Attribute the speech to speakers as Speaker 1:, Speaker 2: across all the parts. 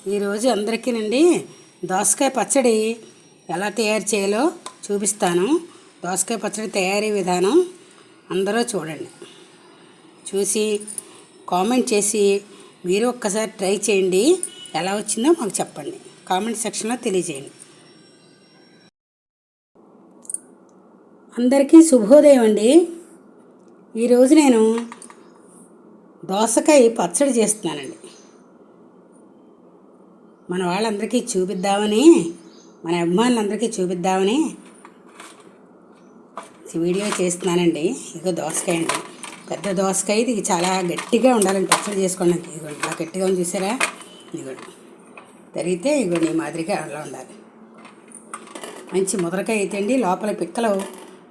Speaker 1: ఈరోజు అందరికీనండి దోసకాయ పచ్చడి ఎలా తయారు చేయాలో చూపిస్తాను. దోసకాయ పచ్చడి తయారీ విధానం అందరూ చూడండి. చూసి కామెంట్ చేసి మీరు ఒక్కసారి ట్రై చేయండి. ఎలా వచ్చిందో మాకు చెప్పండి, కామెంట్ సెక్షన్లో తెలియజేయండి. అందరికీ శుభోదయం అండి. ఈరోజు నేను దోసకాయ పచ్చడి చేస్తున్నానండి. మన వాళ్ళందరికీ చూపిద్దామని, మన అభిమానులందరికీ చూపిద్దామని వీడియో చేస్తున్నానండి. ఇదిగో దోసకాయ అండి, పెద్ద దోసకాయ. ఇది చాలా గట్టిగా ఉండాలండి పచ్చడి చేసుకోవడానికి. ఇదిగోండి ఇలా గట్టిగా ఉంది చూసారా, ఇదిగోండి తరిగితే ఇదిగోండి ఈ మాదిరిగా అలా ఉండాలి. మంచి ముదరకాయ అయితే అండి, లోపల పిక్కలు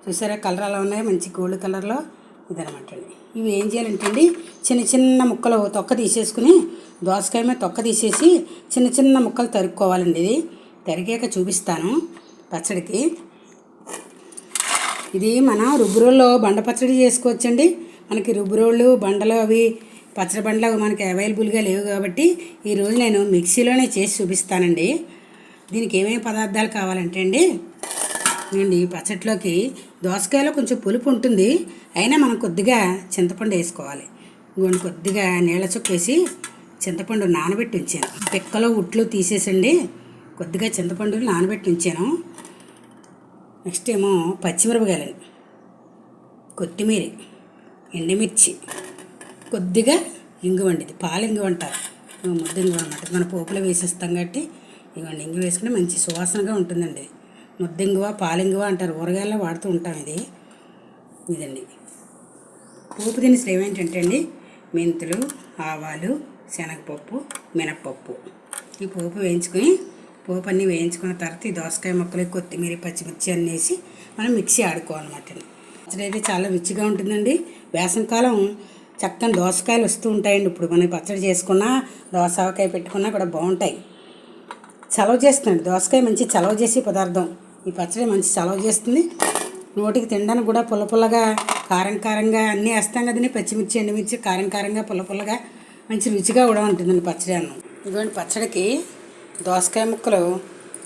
Speaker 1: చూసారా కలర్ అలా ఉన్నాయి, మంచి గోల్డ్ కలర్లో. ఇదనమాట అండి. ఇవి ఏం చేయాలంటే అండి, చిన్న చిన్న ముక్కలు తొక్క తీసేసుకుని, దోసకాయ మీద తొక్క తీసేసి చిన్న చిన్న ముక్కలు తరుక్కోవాలండి. ఇది తరిగాక చూపిస్తాను పచ్చడికి. ఇది మన రుబ్బురోల్లో బండ పచ్చడి చేసుకోవచ్చండి. మనకి రుబ్బురోళ్ళు బండలు అవి పచ్చడి బండలు మనకి అవైలబుల్గా లేవు కాబట్టి ఈరోజు నేను మిక్సీలోనే చేసి చూపిస్తానండి. దీనికి ఏమేమి పదార్థాలు కావాలంటే అండి, ఈ పచ్చడిలోకి దోసకాయలో కొంచెం పులుపు ఉంటుంది, అయినా మనం కొద్దిగా చింతపండు వేసుకోవాలి. ఇంకొంచెం కొద్దిగా నీళ్ళ చుక్క వేసి చింతపండు నానబెట్టి ఉంచాను. పిక్కలో ఉట్లు తీసేసండి కొద్దిగా చింతపండు నానబెట్టి ఉంచాను. నెక్స్ట్ ఏమో పచ్చిమిరపకాయలండి, కొత్తిమీర, ఎండుమిర్చి, కొద్దిగా ఇంగువ అండి. ఇది పాలింగువ అంటారు, ముద్ద ఇంగువ అనమాట. మన పోపులో వేసేస్తాం కాబట్టి ఇవన్నీ ఇంగువ వేసుకుని మంచి సువాసనగా ఉంటుందండి. ముద్దింగువ పాలింగువ అంటారు, ఊరగాయల్లో వాడుతూ ఉంటాం. ఇదండి పోపు దినుసులు ఏమేంటంటే అండి, మెంతులు, ఆవాలు, శనగపప్పు, మినప్పప్పు. ఈ పోపు వేయించుకొని, పోపు అన్నీ వేయించుకున్న తర్వాత ఈ దోసకాయ ముక్కలు, కొత్తిమీర, పచ్చిమిర్చి అన్నీ వేసి మనం మిక్సీ ఆడుకోవాలన్నమాట. పచ్చడి అయితే చాలా రుచిగా ఉంటుందండి. వేసవికాలం చక్కని దోసకాయలు వస్తూ ఉంటాయండి. ఇప్పుడు మనం పచ్చడి చేసుకున్నా, దోసకాయ పెట్టుకున్నా కూడా బాగుంటాయి. చలవ చేస్తుంది దోసకాయ, మంచి చలవ చేసే పదార్థం. ఈ పచ్చడి మంచి చలవ చేస్తుంది. నోటికి తినడానికి కూడా పుల్ల పుల్లగా, కారం కారంగా అన్నీ వేస్తాం కదండి. పచ్చిమిర్చి, ఎండుమిర్చి కారం కారంగా, పుల్ల పుల్లగా మంచి రుచిగా కూడా ఉంటుందండి పచ్చడి అన్నం. ఇదిగోండి పచ్చడికి దోసకాయ ముక్కలు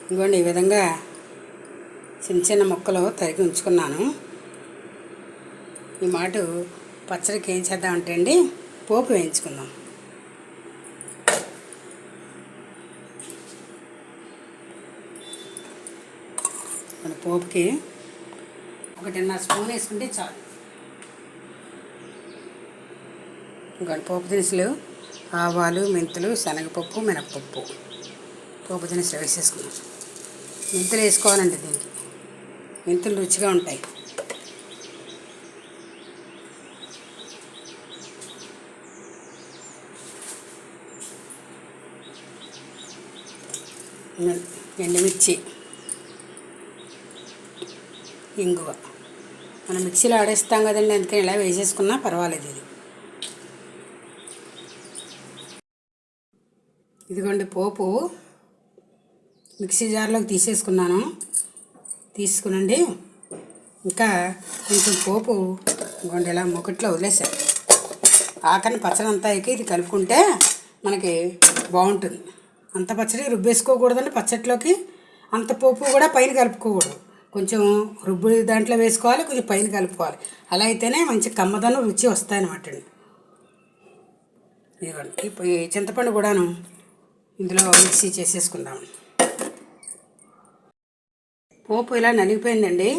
Speaker 1: ఇదిగోండి ఈ విధంగా చిన్న చిన్న ముక్కలు తరిగి ఉంచుకున్నాను. ఈ మాట పచ్చడికి ఏం చేద్దామంటే అండి, పోపు వేయించుకుందాం. మన పోపుకి 1.5 స్పూన్ వేసుకుంటే చాలు. ఇంకా పోపు దినుసులు, ఆవాలు, మెంతులు, శనగపప్పు, మినప్పప్పు పోపు దినుసులు వేసేసుకున్నాం. మెంతులు వేసుకోవాలండి, దీనికి మెంతులు రుచిగా ఉంటాయి. ఎండుమిర్చి, ఇంగువ మనం మిక్సీలో ఆడేస్తాం కదండి, అందుకని ఇలా వేసేసుకున్నా పర్వాలేదు. ఇదిగోండి పోపు మిక్సీ జార్లోకి తీసేసుకున్నాను. తీసుకునండి ఇంకా కొంచెం పోపు ఇదిగోండి ఇలా మొక్కట్లో వదిలేసాను. ఆఖరిని పచ్చడి అంతా ఎక్కి ఇది కలుపుకుంటే మనకి బాగుంటుంది. అంత పచ్చడి రుబ్బేసుకోకూడదండి పచ్చడిలోకి, అంత పోపు కూడా పైన కలుపుకోకూడదు. కొంచెం రుబ్బు దాంట్లో వేసుకోవాలి, కొంచెం పైన కలుపుకోవాలి. అలా అయితేనే మంచి కమ్మదనం రుచి వస్తాయన్నమాట అండి. ఇదిగోండి ఇప్పుడు చింతపండు కూడాను ఇందులో మిక్సీ చేసేసుకుందాం. పోపు ఇలా నలిగిపోయిందండి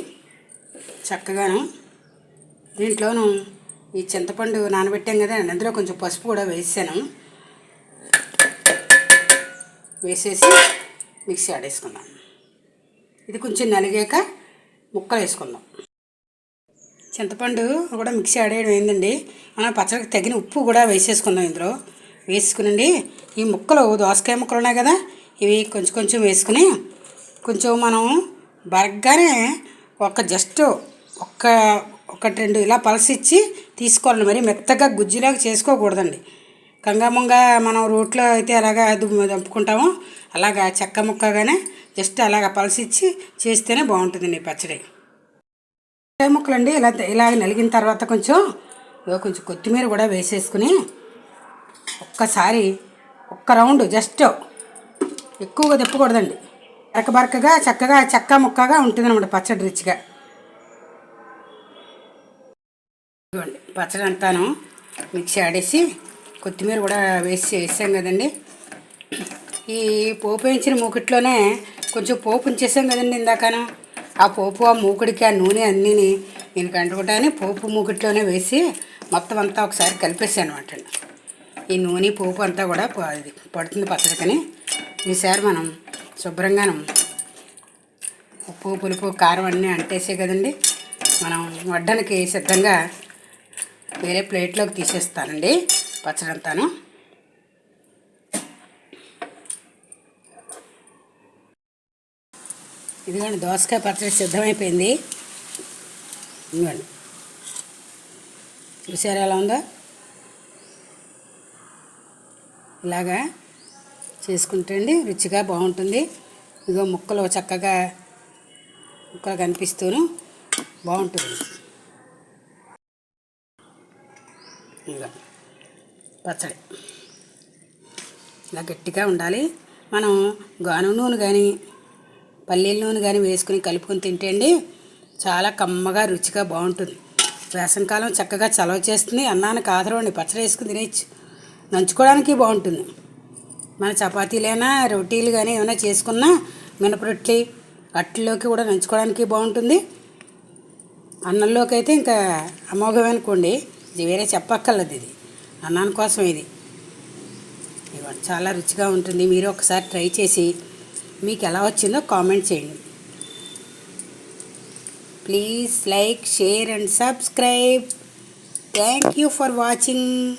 Speaker 1: చక్కగాను. దీంట్లోనూ ఈ చింతపండు నానబెట్టాం కదా, అందులో కొంచెం పసుపు కూడా వేసాను. వేసేసి మిక్సీ ఆడేసుకుందాం. ఇది కొంచెం నలిగాక ముక్కలు వేసుకుందాం. చింతపండు కూడా మిక్సీ ఆడేయడం అయిందండి. మనం పచ్చడికి తగిన ఉప్పు కూడా వేసేసుకుందాం. ఇందులో వేసుకునండి ఈ ముక్కలు, దోసకాయ ముక్కలు ఉన్నాయి కదా, ఇవి కొంచెం కొంచెం వేసుకుని కొంచెం మనం బరగ్గానే జస్ట్ ఒకటి రెండు ఇలా పలసిచ్చి తీసుకోవాలి. మరి మెత్తగా గుజ్జులాగా చేసుకోకూడదండి. కంగామంగా మనం రోట్లో అయితే అలాగా దంపుకుంటామో అలాగా చెక్క ముక్కగానే జస్ట్ అలాగ పలసిచ్చి చేస్తేనే బాగుంటుందండి పచ్చడి. ముక్కలు అండి ఇలాగ నలిగిన తర్వాత కొంచెం కొత్తిమీర కూడా వేసేసుకుని ఒక్కసారి ఒక్క రౌండ్ జస్ట్ ఎక్కువగా తిప్పకూడదండి. బరకబరకగా చక్కగా చెక్క ముక్కగా ఉంటుంది అన్నమాట పచ్చడి రుచిగా. ఇదిగోండి పచ్చడి అంతాను మిక్సీ ఆడేసి కొత్తిమీర కూడా వేసాం కదండి. ఈ పోపు వేయించిన మూకుట్లోనే కొంచెం పోపు ఉంచేసాం కదండి ఇందాకను. ఆ పోపు ఆ మూకుడికి ఆ నూనె అన్నీ నేను కంటుకుంటానే పోపు మూకుట్లోనే వేసి మొత్తం అంతా ఒకసారి కలిపేసాను అనమాట. ఈ నూనె పోపు అంతా కూడా ఇది పడుతుంది పచ్చడికని. ఈసారి మనం శుభ్రంగా ఉప్పు పులుపు కారం అన్నీ అంటేసే కదండి. మనం వడ్డానికి సిద్ధంగా వేరే ప్లేట్లోకి తీసేస్తానండి పచ్చడి అంతాను. ఇదిగోండి దోసకాయ పచ్చడి సిద్ధమైపోయింది. ఇదిగోండి చూసారా ఎలా ఉందో. ఇలాగా చేసుకుంటే అండి రుచిగా బాగుంటుంది. ఇదిగో ముక్కలు చక్కగా ముక్కలు కనిపిస్తూను బాగుంటుంది. ఇదిగో పచ్చడి ఇలా గట్టిగా ఉండాలి. మనం గానుగ నూనె కానీ పల్లీల నూనె కానీ వేసుకుని కలుపుకొని తింటే అండి చాలా కమ్మగా రుచిగా బాగుంటుంది. వేసవికాలం చక్కగా చలవ చేస్తుంది. అన్నానికి ఆధారం అండి. పచ్చడి వేసుకుని తినేయచ్చు. నంచుకోవడానికి బాగుంటుంది. మన చపాతీలైనా రొటీలు కానీ ఏమైనా చేసుకున్నా మినపరొట్టి అట్లలోకి కూడా నంచుకోవడానికి బాగుంటుంది. అన్నంలోకి అయితే ఇంకా అమోఘమనుకోండి. ఇది వేరే చెప్పక్కర్లేదు. ఇది అన్నాని కోసం ఇది చాలా రుచిగా ఉంటుంది. మీరు ఒకసారి ట్రై చేసి మీకు ఎలా వచ్చిందో కామెంట్ చేయండి. Please like, share and subscribe. Thank you for watching.